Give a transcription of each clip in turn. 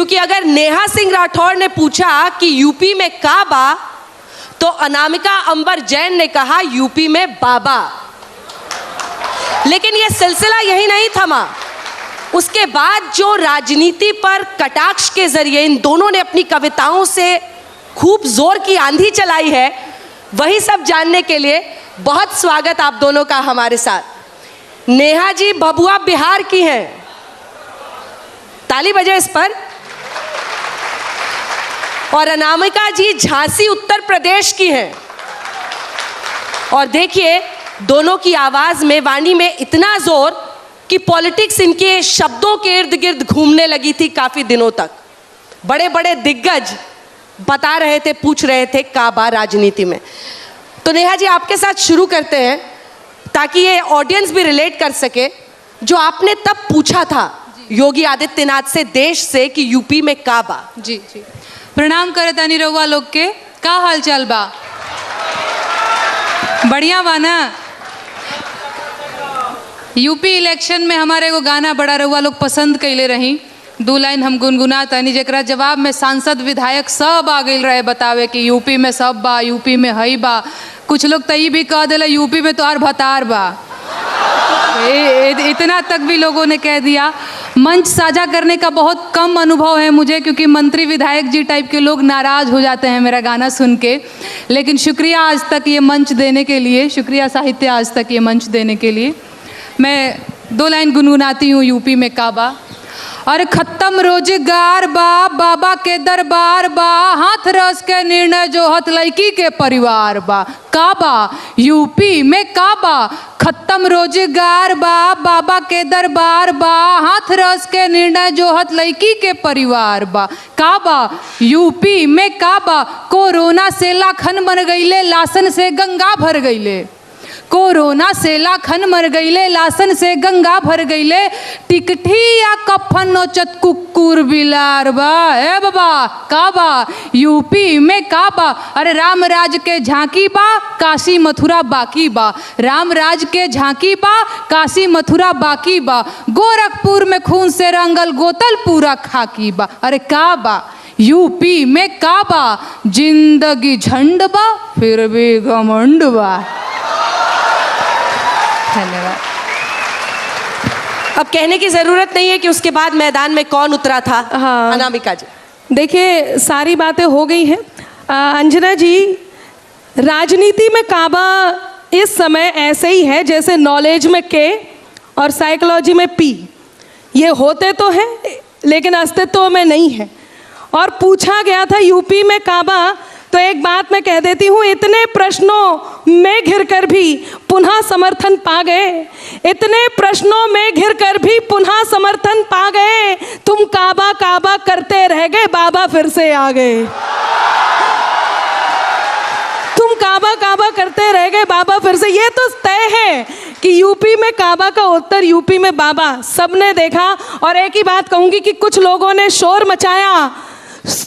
क्योंकि अगर नेहा सिंह राठौर ने पूछा कि यूपी में काबा, तो अनामिका अंबर जैन ने कहा यूपी में बाबा। लेकिन यह सिलसिला यही नहीं थमा। उसके बाद जो राजनीति पर कटाक्ष के जरिए इन दोनों ने अपनी कविताओं से खूब जोर की आंधी चलाई है, वही सब जानने के लिए बहुत स्वागत आप दोनों का हमारे साथ। नेहा जी भभुआ बिहार की हैं, ताली बजे इस पर। और अनामिका जी झांसी उत्तर प्रदेश की हैं। और देखिए दोनों की आवाज में, वाणी में इतना जोर कि पॉलिटिक्स इनके शब्दों के इर्द गिर्द घूमने लगी थी काफी दिनों तक। बड़े बड़े दिग्गज बता रहे थे, पूछ रहे थे काबा राजनीति में। तो नेहा जी आपके साथ शुरू करते हैं ताकि ये ऑडियंस भी रिलेट कर सके। जो आपने तब पूछा था योगी आदित्यनाथ से, देश से, कि यूपी में काबा। जी जी, प्रणाम करे तानी रउआ लोग के। का हाल चाल बा? बढ़िया बा ना? यूपी इलेक्शन में हमारे एगो गाना बड़ा रउआ लोग पसंद कैले रही, 2 लाइन हम गुनगुना तानी, जेकरा जवाब में सांसद विधायक सब आ गई रहे बतावे कि यूपी में सब बा, यूपी में हई बा। कुछ लोग तो ये भी कह दिले यूपी में तो और भतार बा। इतना तक भी लोगों ने कह दिया। मंच साझा करने का बहुत कम अनुभव है मुझे, क्योंकि मंत्री विधायक जी टाइप के लोग नाराज हो जाते हैं मेरा गाना सुन के। लेकिन शुक्रिया आज तक ये मंच देने के लिए, शुक्रिया साहित्य आज तक ये मंच देने के लिए। मैं 2 लाइन गुनगुनाती हूँ यूपी में काबा। और खत्म रोजगार बा, बाबा के दरबार बा, हाथ रस के निर्णय जो हथ लड़की के परिवार बा। काबा यूपी में काबा, खत्म रोजगार बा, बाबा के दरबार बा, हाथ रस के निर्णय जो हथ लड़की के परिवार बा। काबा यूपी में काबा, कोरोना से लाखन मर गईले, लासन से गंगा भर गईले। कोरोना से लाखन मर गईले, लासन से गंगा भर गईले। टिकठी या कफन नोचत कुकुर बिलार बा। ए बाबा काबा यूपी में काबा। अरे राम राज के झांकी बा, काशी मथुरा बाकी बा। राम राज के झांकी बा, काशी मथुरा बाकी बा। गोरखपुर में खून से रंगल गोतल पूरा खाकी बा। अरे काबा यूपी में काबा, जिंदगी झंड बा फिर भी घमंड बा। धन्यवाद। अब कहने की जरूरत नहीं है कि उसके बाद मैदान में कौन उतरा था। हाँ, अनामिका जी देखिए सारी बातें हो गई हैं। अंजना जी, राजनीति में काबा इस समय ऐसे ही है जैसे नॉलेज में के और साइकोलॉजी में पी। ये होते तो हैं लेकिन अस्तित्व में नहीं है। और पूछा गया था यूपी में काबा, तो एक बात मैं कह देती हूँ, इतने प्रश्नों में घिरकर भी पुनः समर्थन पा गए। इतने प्रश्नों में घिरकर भी पुनः समर्थन पा गए। तुम काबा काबा करते रह गए, बाबा फिर से आ गए। तुम काबा काबा करते रह गए, बाबा फिर से। ये तो तय है कि यूपी में काबा का उत्तर यूपी में बाबा, सबने देखा। और एक ही बात कहूँगी कि कुछ लोगों ने शोर मचाया,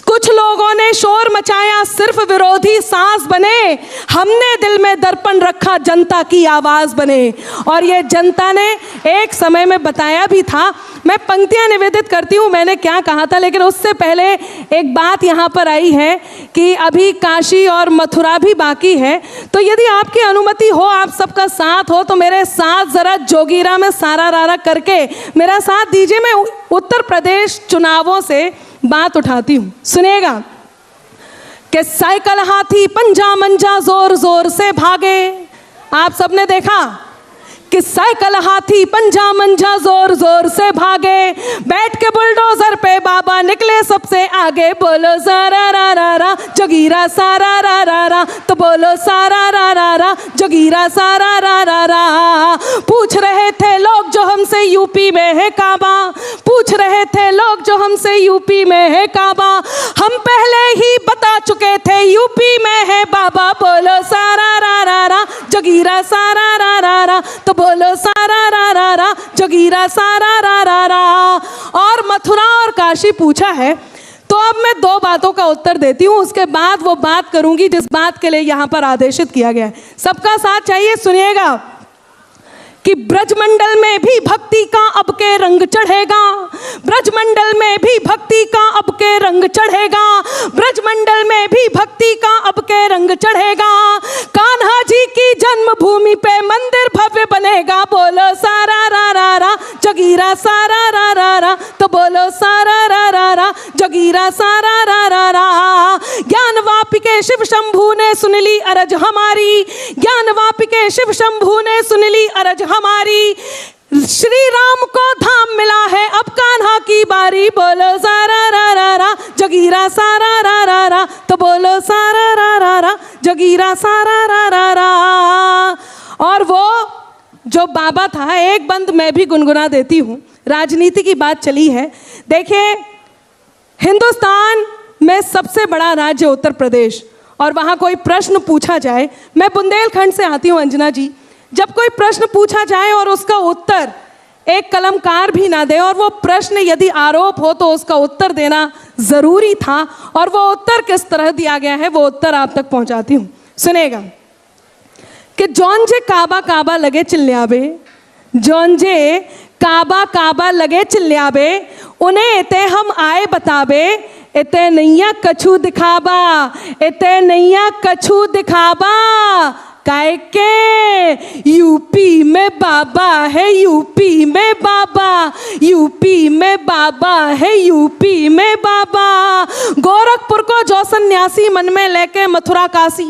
कुछ लोगों ने शोर मचाया, सिर्फ विरोधी सांस बने। हमने दिल में दर्पण रखा, जनता की आवाज़ बने। और ये जनता ने एक समय में बताया भी था। मैं पंक्तियां निवेदित करती हूँ मैंने क्या कहा था, लेकिन उससे पहले एक बात यहाँ पर आई है कि अभी काशी और मथुरा भी बाकी है। तो यदि आपकी अनुमति हो, आप सबका साथ हो, तो मेरे साथ ज़रा जोगीरा में सारा रारा करके मेरा साथ दीजिए। मैं उत्तर प्रदेश चुनावों से बात उठाती हूँ, सुनिएगा। कि साइकिल हाथी पंजा मंजा जोर जोर से भागे। आप सबने देखा कि साइकिल हाथी पंजा मंजा जोर जोर से भागे। बैठ के बुलडोजर पे बाबा निकले सबसे आगे। बोलो सारा रा रा रा जोगीरा सारा रा रा रा, तो बोलो सारा रा रा रा जोगीरा सारा रा रा रा। पूछ रहे थे लोग जो हमसे यूपी में है काबा, पूछ रहे थे लोग जो हमसे यूपी में है काबा। हम पहले ही बता चुके थे यूपी में है बाबा। बोलो सारा रा रा रा जोगीरा सारा रा रा रा, तो बोलो सारा रा रा रा जोगीरा सारा रा रा रा। और मथुरा और काशी पूछा है, तो अब मैं 2 बातों का उत्तर देती हूँ, उसके बाद वो बात करूंगी जिस बात के लिए यहाँ पर आदेशित किया गया है। सबका साथ चाहिए, सुनिएगा। कि ब्रजमंडल में भी भक्ति का अब के रंग चढ़ेगा, ब्रजमंडल में भी भक्ति का अब के रंग चढ़ेगा, ब्रजमंडल में भी भक्ति का अब के रंग चढ़ेगा। कान्हा जी की जन्मभूमि पे मंदिर भव्य बनेगा, बोलो सारा रा रा रा जगीरा सारा रा रा रा, तो बोलो सारा रा रा रा जगीरा सारा रा रा रा। ज्ञान वापिके शिव शंभू ने सुन ली अरज हमारी, ज्ञान वापिके शिव शंभू ने सुन ली अरज हमारी। श्री राम को धाम मिला है अब कान्हा की बारी, बोलो सारा रा रा रा जगीरा सारा रा रा रा, तो बोलो सारा रा रा रा जगीरा सारा रा रा रा। और वो जो बाबा था, एक बंद मैं भी गुनगुना देती हूँ, राजनीति की बात चली है। देखिए, हिंदुस्तान में सबसे बड़ा राज्य उत्तर प्रदेश, और वहाँ कोई प्रश्न पूछा जाए, मैं बुंदेलखंड से आती हूँ अंजना जी, जब कोई प्रश्न पूछा जाए और उसका उत्तर एक कलमकार भी ना दे, और वो प्रश्न यदि आरोप हो तो उसका उत्तर देना ज़रूरी था, और वो उत्तर किस तरह दिया गया है वो उत्तर आप तक पहुँचाती हूँ, सुनेगा। कि जौन जे काबा काबा लगे चिल्ल्याबे, जौन जे काबा काबा लगे चिल्ल्याबे, उन्हें इते हम आए बताबे, इते नैया कछु दिखाबा, इते नैया कछु दिखाबा। काहे के यूपी में बाबा है, यूपी में बाबा, यूपी में बाबा है, यूपी में बाबा। गोरखपुर को जो सन्यासी मन में लेके मथुरा काशी,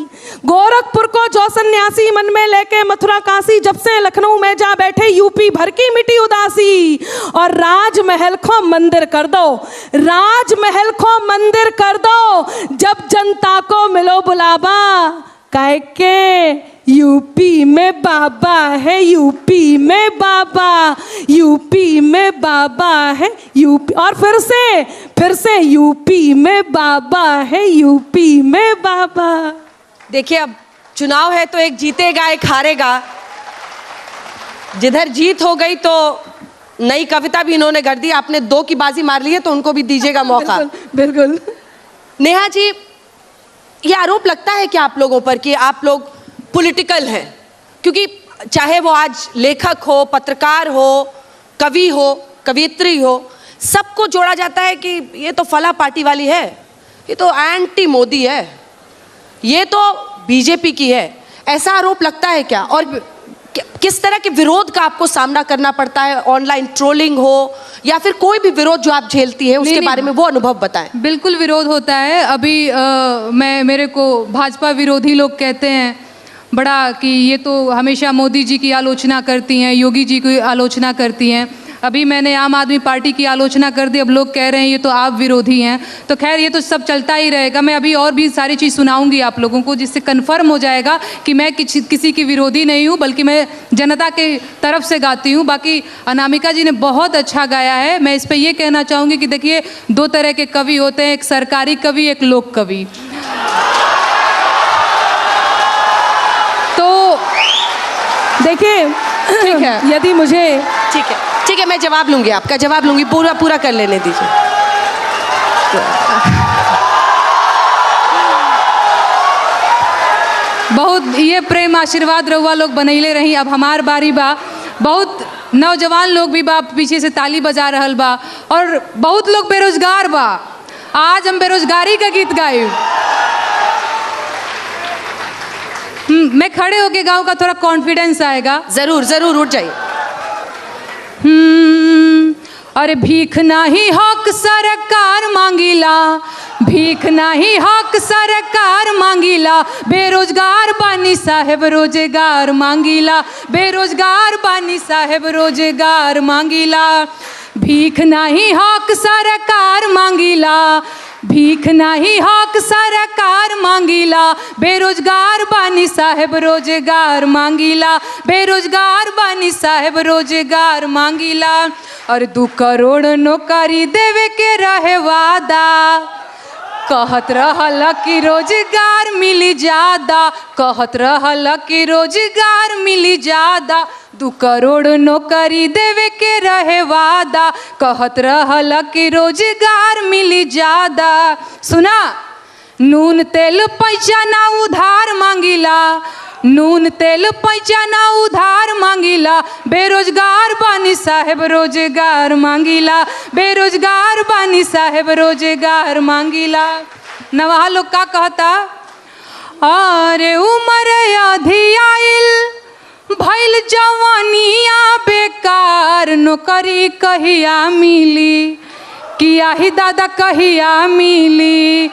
गोरखपुर को जो सन्यासी मन में लेके मथुरा काशी, जब से लखनऊ में जा बैठे यूपी भर की मिटी उदासी। और राजमहल को मंदिर कर दो, राजमहल को मंदिर कर दो, जब जनता को मिलो बुलावा। काहे के यूपी में बाबा है, यूपी में बाबा, यूपी में बाबा है, यूपी। और फिर से यूपी में बाबा है, यूपी में बाबा। देखिए, अब चुनाव है तो एक जीतेगा एक हारेगा। जिधर जीत हो गई तो नई कविता भी इन्होंने कर दी, आपने 2 की बाजी मार ली है तो उनको भी दीजिएगा मौका। बिल्कुल। नेहा जी, ये आरोप लगता है कि आप लोगों पर कि आप लोग पॉलिटिकल हैं, क्योंकि चाहे वो आज लेखक हो, पत्रकार हो, कवि हो, कवियत्री हो, सबको जोड़ा जाता है कि ये तो फला पार्टी वाली है, ये तो एंटी मोदी है, ये तो बीजेपी की है। ऐसा आरोप लगता है क्या? और किस तरह के विरोध का आपको सामना करना पड़ता है? ऑनलाइन ट्रोलिंग हो या फिर कोई भी विरोध जो आप झेलती है, उसके बारे में वो अनुभव बताएं। बिल्कुल विरोध होता है। अभी मेरे को भाजपा विरोधी लोग कहते हैं बड़ा कि ये तो हमेशा मोदी जी की आलोचना करती हैं, योगी जी की आलोचना करती हैं। अभी मैंने आम आदमी पार्टी की आलोचना कर दी, अब लोग कह रहे हैं ये तो आप विरोधी हैं। तो खैर, ये तो सब चलता ही रहेगा। मैं अभी और भी सारी चीज़ सुनाऊंगी आप लोगों को, जिससे कन्फर्म हो जाएगा कि मैं किसी की विरोधी नहीं हूँ, बल्कि मैं जनता के तरफ से गाती हूँ। बाकी अनामिका जी ने बहुत अच्छा गाया है। मैं इस पर यह कहना चाहूँगी कि देखिए, 2 तरह के कवि होते हैं, एक सरकारी कवि, एक लोक कवि। तो देखिए, ठीक है, यदि मुझे ठीक है, मैं जवाब लूंगी, आपका जवाब लूंगी, पूरा कर लेने दीजिए। बहुत ये प्रेम आशीर्वाद रहुआ लोग बनैले रही। अब हमार बारी बा। बहुत नौजवान लोग भी बा, पीछे से ताली बजा रहल बा, और बहुत लोग बेरोजगार बा। आज हम बेरोजगारी का गीत गाए। मैं खड़े होके गाऊं का थोड़ा कॉन्फिडेंस आएगा। जरूर उठ जाइए। अरे भीख नाही हक सरकार मांगीला, भीख नाही हक सरकार मांगीला, बेरोजगार बानी साहेब रोजगार मांगीला, बेरोजगार बानी साहेब रोजगार मांगीला। भीख नाही हक सरकार मांगीला, भीख नाही हक सरकार मांगीला, बेरोजगार बानी साहेब रोजगार मांगीला, बेरोजगार बानी साहेब रोजगार मांगीला। और 2 करोड़ नौकरी देवे के रहे वादा, कहत रहल कि रोजगार मिली ज्यादा, कहत रहल कि रोजगार मिली ज्यादा। 2 करोड़ नौकरी देवे के रहे वादा, कहत रहल कि रोजगार मिली ज्यादा। सुना, नून तेल पैसा ना उधार मांगिला, नून तेल पैसा ना उधार मांगिला, बेरोजगार बानी साहेब रोजगार मांगिला, बेरोजगार बानी साहेब रोजगार मांगिला। नवाहा लोग का कहता, अरे उमर आधी आइल भइल जवानिया बेकार, नौकरी कहिया मिली, किया ही दादा कहिया मिली।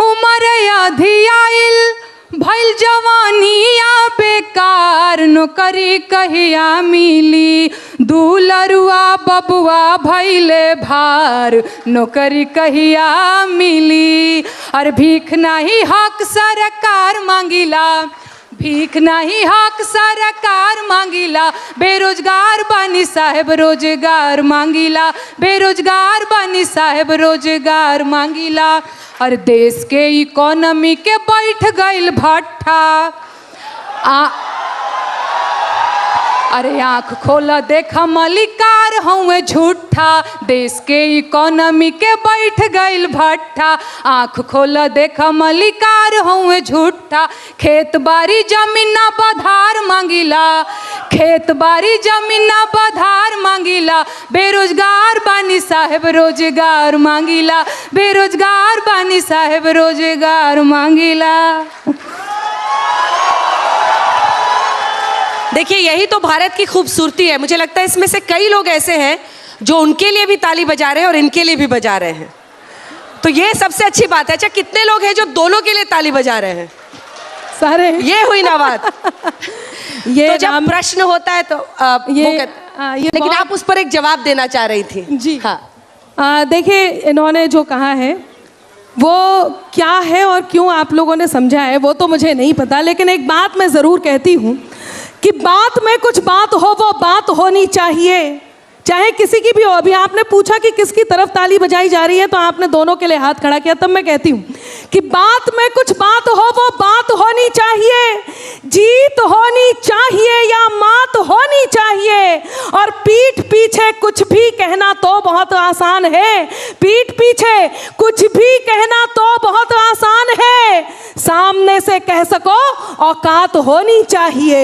उमर आधी आइल भइल जवानिया बेकार, नौकरी कहिया मिली, दुलरुआ बबुआ भइले भार, नौकरी कहिया मिली। और भीख नहीं हक सरकार मांगिला, भीख नहीं हक सरकार मांगिला, बेरोजगार बानी साहेब रोजगार मांगिला, बेरोजगार बानी साहेब रोजगार मांगिला। और देश के इकोनॉमी के बैठ गइल भट्ठा, अरे आँख खोला देखा मलिकार हूँ झूठा, देश के इकोनॉमी के बैठ गइल भट्ठा, आँख खोला देखा मलिकार हूँ झूठा। खेत बाड़ी जमीन ना बधार मांगिला, खेत बाड़ी जमीन ना बधार मांगिला, बेरोजगार बानी साहेब रोजगार मांगिला, बेरोजगार बानी साहेब रोजगार मांगिला। देखिए यही तो भारत की खूबसूरती है। मुझे लगता है इसमें से कई लोग ऐसे हैं जो उनके लिए भी ताली बजा रहे हैं और इनके लिए भी बजा रहे हैं, तो ये सबसे अच्छी बात है। अच्छा कितने लोग हैं जो दोनों के लिए ताली बजा रहे हैं? सारे। ये हुई ना बात। ये तो जब प्रश्न होता है तो लेकिन आप उस पर एक जवाब देना चाह रही थी। जी हाँ। देखिए इन्होंने जो कहा है वो क्या है और क्यों आप लोगों ने समझा है वो तो मुझे नहीं पता, लेकिन एक बात मैं ज़रूर कहती हूँ कि बात में कुछ बात हो, वो बात होनी चाहिए, चाहे किसी की भी हो। अभी आपने पूछा कि किसकी तरफ ताली बजाई जा रही है, तो आपने दोनों के लिए हाथ खड़ा किया, तब मैं कहती हूँ कि बात में कुछ बात हो, वो बात होनी चाहिए, जीत होनी चाहिए या मात होनी चाहिए। और पीठ पीछे कुछ भी कहना तो बहुत आसान है, पीठ पीछे कुछ भी कहना तो बहुत आसान है, सामने से कह सको औकात होनी चाहिए।